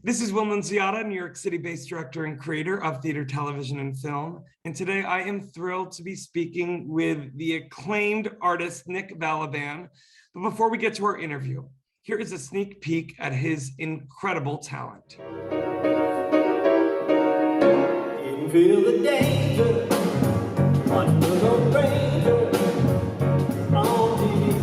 This is Will Nunziata, New York City-based director and creator of theater, television, and film. And today I am thrilled to be speaking with the acclaimed artist, NICK BALABAN. But before we get to our interview, here is a sneak peek at his incredible talent. Didn't feel the danger, watching the Lone Ranger on TV.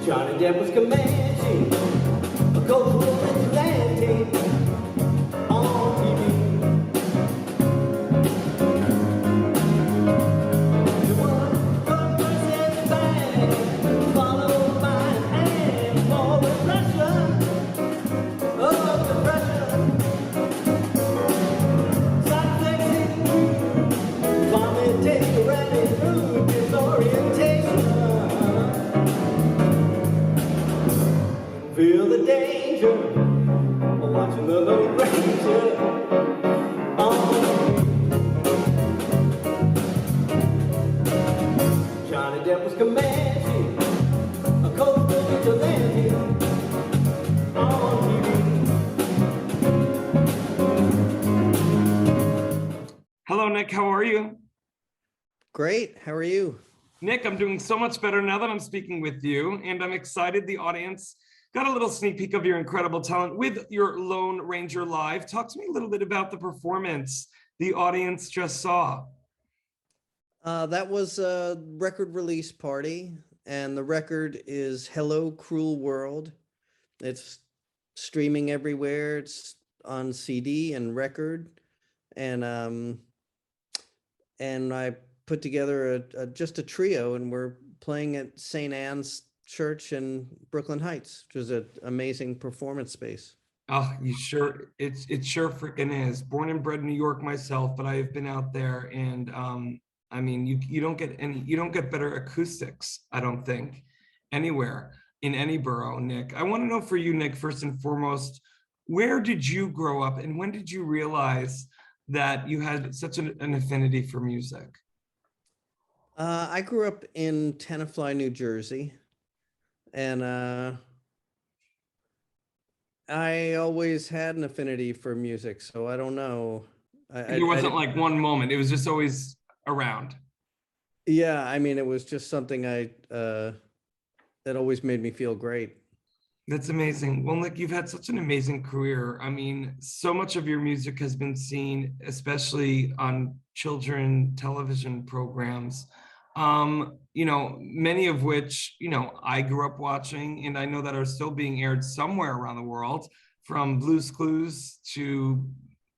Johnny Depp was Comanche, a cultural vigilante on TV. The one from Mercy's band, followed by an hand for repression of depression. Side flexing, vomit, take a rally through disorientation. Feel the danger of watching the Lone Ranger on TV. Johnny Depp was Comanche, a coastal vigilante on TV. Hello, Nick, how are you? Great, how are you? Nick, I'm doing so much better now that I'm speaking with you, and I'm excited the audience got a little sneak peek of your incredible talent with your Lone Ranger Live. Talk to me a little bit about the performance the audience just saw. That was a record release party, and the record is Hello, Cruel World. It's streaming everywhere. It's on CD and record, and I put together just a trio, and we're playing at St. Anne's Church in Brooklyn Heights, which is an amazing performance space. Oh, it sure freaking is. Born and bred in New York myself, but I have been out there, and I mean, you don't get better acoustics, I don't think, anywhere in any borough. Nick, I want to know for you, Nick, first and foremost, where did you grow up, and when did you realize that you had such an affinity for music? I grew up in Tenafly, New Jersey. And I always had an affinity for music, so I don't know. There wasn't like one moment, it was just always around. Yeah, I mean, it was just something that always made me feel great. That's amazing. Well, Nick, you've had such an amazing career. I mean, so much of your music has been seen, especially on children television programs. You know, many of which, you know, I grew up watching, and I know that are still being aired somewhere around the world, from Blue's Clues to,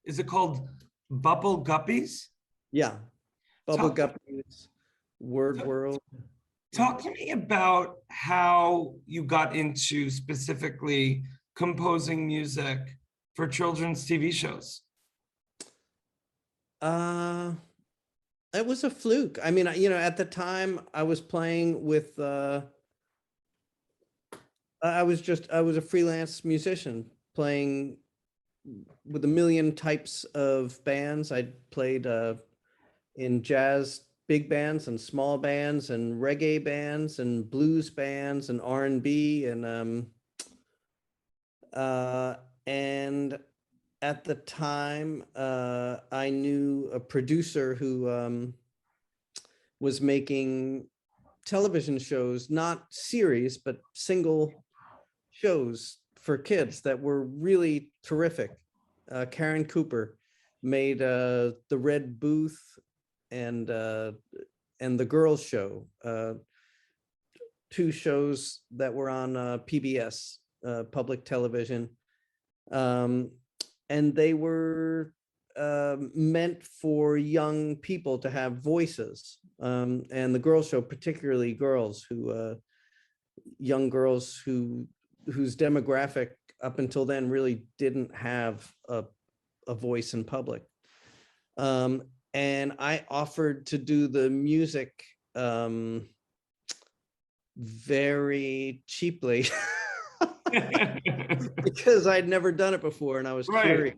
is it called Bubble Guppies? Yeah, Bubble Guppies, Word World. Talk to me about how you got into specifically composing music for children's TV shows. It was a fluke. I mean, you know, at the time I was playing with, I was a freelance musician playing with a million types of bands. I played in jazz big bands and small bands and reggae bands and blues bands and R&B and at the time, I knew a producer who was making television shows, not series, but single shows for kids that were really terrific. Karen Cooper made The Red Booth and The Girls Show, two shows that were on PBS, public television. And they were meant for young people to have voices. And the Girls Show, particularly girls who, young girls whose demographic up until then really didn't have a voice in public. And I offered to do the music very cheaply. Because I'd never done it before and I was curious.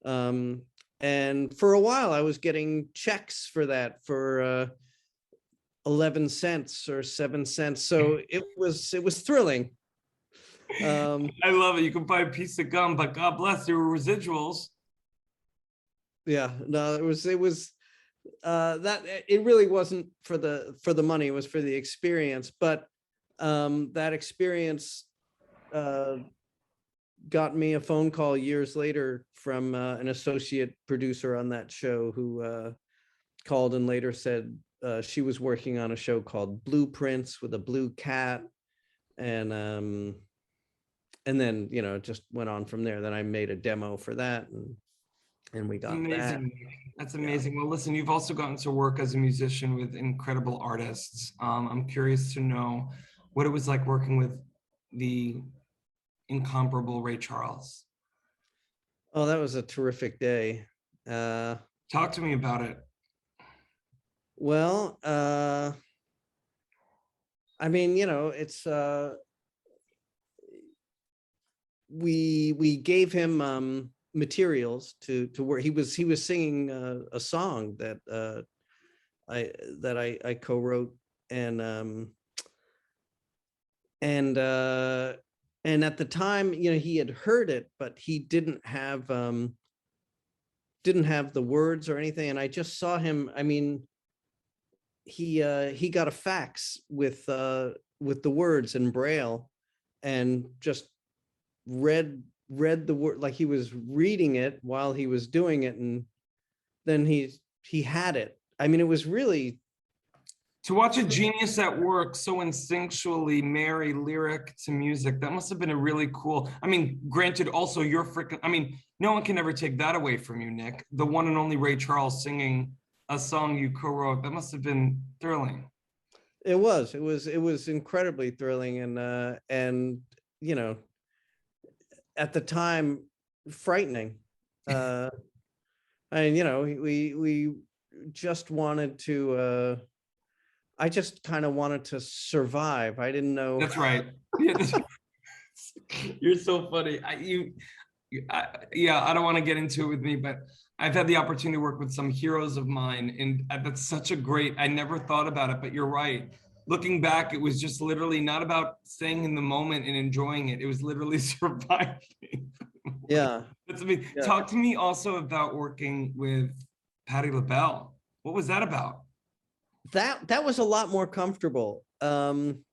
And for a while I was getting checks for that for 11 cents or 7 cents. So it was thrilling. I love it. You can buy a piece of gum, but God bless, there were residuals. Yeah, no, it was that it really wasn't for the money, it was for the experience. But that experience got me a phone call years later from an associate producer on that show who called and later said she was working on a show called Blueprints with a blue cat, and then it just went on from there. Then I made a demo for that, and we got that. Amazing. That's Yeah. amazing. Well, listen, you've also gotten to work as a musician with incredible artists. I'm curious to know what it was like working with the incomparable Ray Charles. Oh, that was a terrific day. Talk to me about it. Well, I mean, it's we gave him materials to where he was singing a song that I co-wrote, and and at the time, he had heard it, but he didn't have the words or anything. And I just saw him. I mean, he got a fax with the words in Braille, and just read the word like he was reading it while he was doing it, and then he had it. I mean, it was really To watch a genius at work so instinctually marry lyric to music, that must have been a really cool. I mean, granted, also you're freaking, I mean, no one can ever take that away from you, Nick. The one and only Ray Charles singing a song you co-wrote, that must have been thrilling. it was incredibly thrilling, and at the time frightening. And we just wanted to I just kind of wanted to survive. I didn't know. That's right. Yeah, you're so funny. Yeah, I don't want to get into it with me, but I've had the opportunity to work with some heroes of mine, and that's such a great. I never thought about it, but you're right. Looking back, it was just literally not about staying in the moment and enjoying it. It was literally surviving. Yeah. That's me. Yeah. Talk to me also about working with Patti LaBelle. What was that about? That was a lot more comfortable. And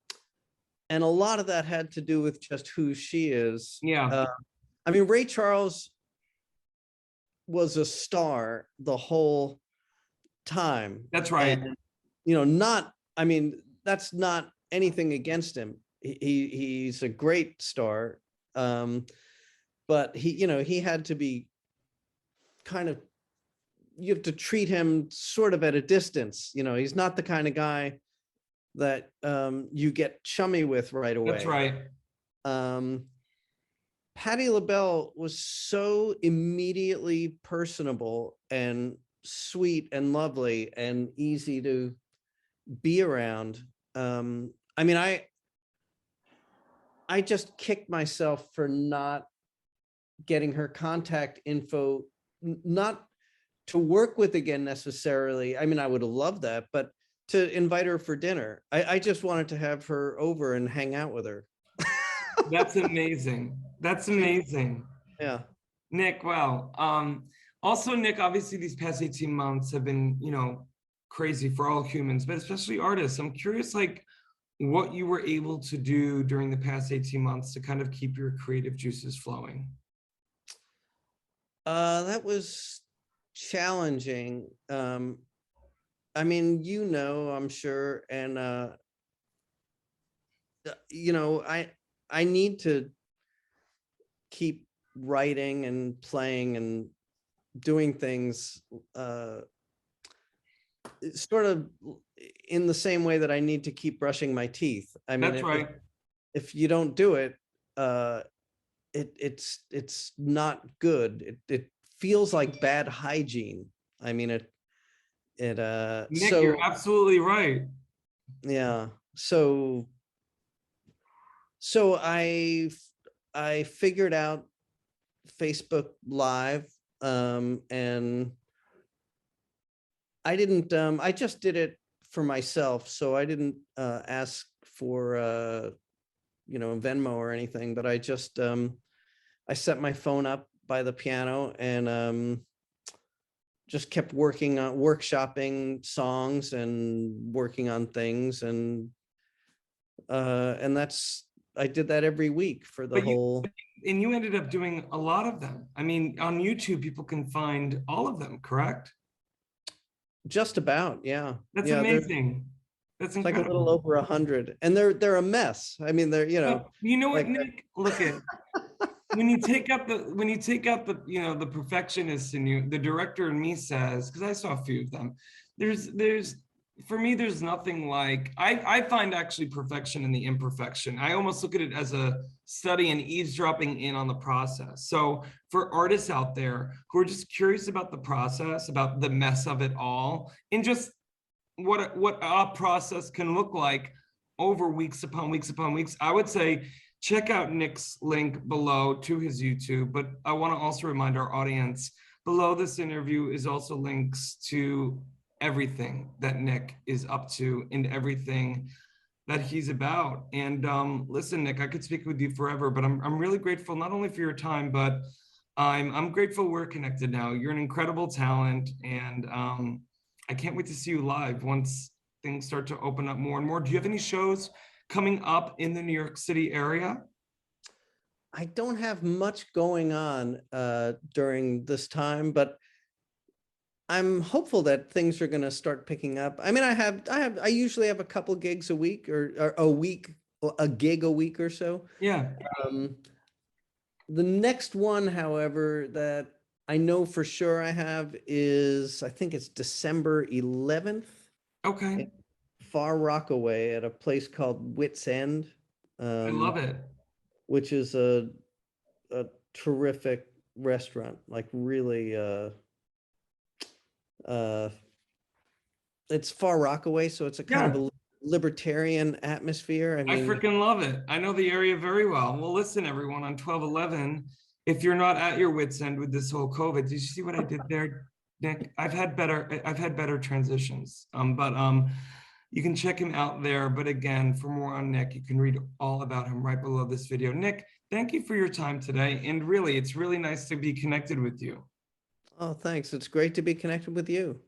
a lot of that had to do with just who she is. Yeah, I mean, Ray Charles was a star the whole time. that's right. And, I mean, that's not anything against him. He's a great star. But he had to be kind of, you have to treat him sort of at a distance. He's not the kind of guy that you get chummy with right away. That's right. Patti LaBelle was so immediately personable and sweet and lovely and easy to be around. I mean, I just kicked myself for not getting her contact info, not to work with again necessarily. I mean, I would have loved that, but to invite her for dinner. I just wanted to have her over and hang out with her. That's amazing. That's amazing. Yeah. Nick, wow. Also, Nick, obviously these past 18 months have been, crazy for all humans, but especially artists. I'm curious, like, what you were able to do during the past 18 months to kind of keep your creative juices flowing. That was challenging. I mean, I'm sure, and I need to keep writing and playing and doing things sort of in the same way that I need to keep brushing my teeth. I mean, That's right. if you don't do it, it's not good. It feels like bad hygiene. I mean, Nick, so you're absolutely right. yeah. So I figured out Facebook Live, and I didn't, I just did it for myself. So I didn't ask for Venmo or anything, but I just, I set my phone up by the piano and just kept workshopping songs and working on things. And I did that every week for the But whole. you ended up doing a lot of them. I mean, on YouTube, people can find all of them, correct? Just about, yeah. That's Yeah, there's amazing. That's like a little incredible. over 100, and they're a mess. I mean, they're, Well, you know what, like, Nick? Look at when you take out the perfectionist in you, the director in me says, because I saw a few of them, there's for me, there's nothing like I find actually perfection in the imperfection. I almost look at it as a study and eavesdropping in on the process. So for artists out there who are just curious about the process, about the mess of it all, and just what a process can look like over weeks upon weeks upon weeks, I would say check out Nick's link below to his YouTube. But I want to also remind our audience, below this interview is also links to everything that Nick is up to and everything that he's about. And listen, Nick, I could speak with you forever, but I'm really grateful not only for your time, but I'm grateful we're connected now. You're an incredible talent, and I can't wait to see you live once things start to open up more and more. Do you have any shows coming up in the New York City area? I don't have much going on during this time, but I'm hopeful that things are going to start picking up. I mean, I usually have a couple gigs a week, or a gig a week or so. Yeah. The next one, however, that I know for sure I have is, I think it's December 11th. Okay. Far Rockaway at a place called Wits End. I love it. Which is a terrific restaurant, like really, it's Far Rockaway, so it's a kind of a libertarian atmosphere. I I mean, freaking love it. I know the area very well. Well, listen, everyone, on 12/11, if you're not at your wits end with this whole COVID, did you see what I did there, Nick? I've had better transitions. But you can check him out there. But again, for more on Nick, you can read all about him right below this video. Nick, thank you for your time today. And really, it's really nice to be connected with you. oh, thanks. It's great to be connected with you.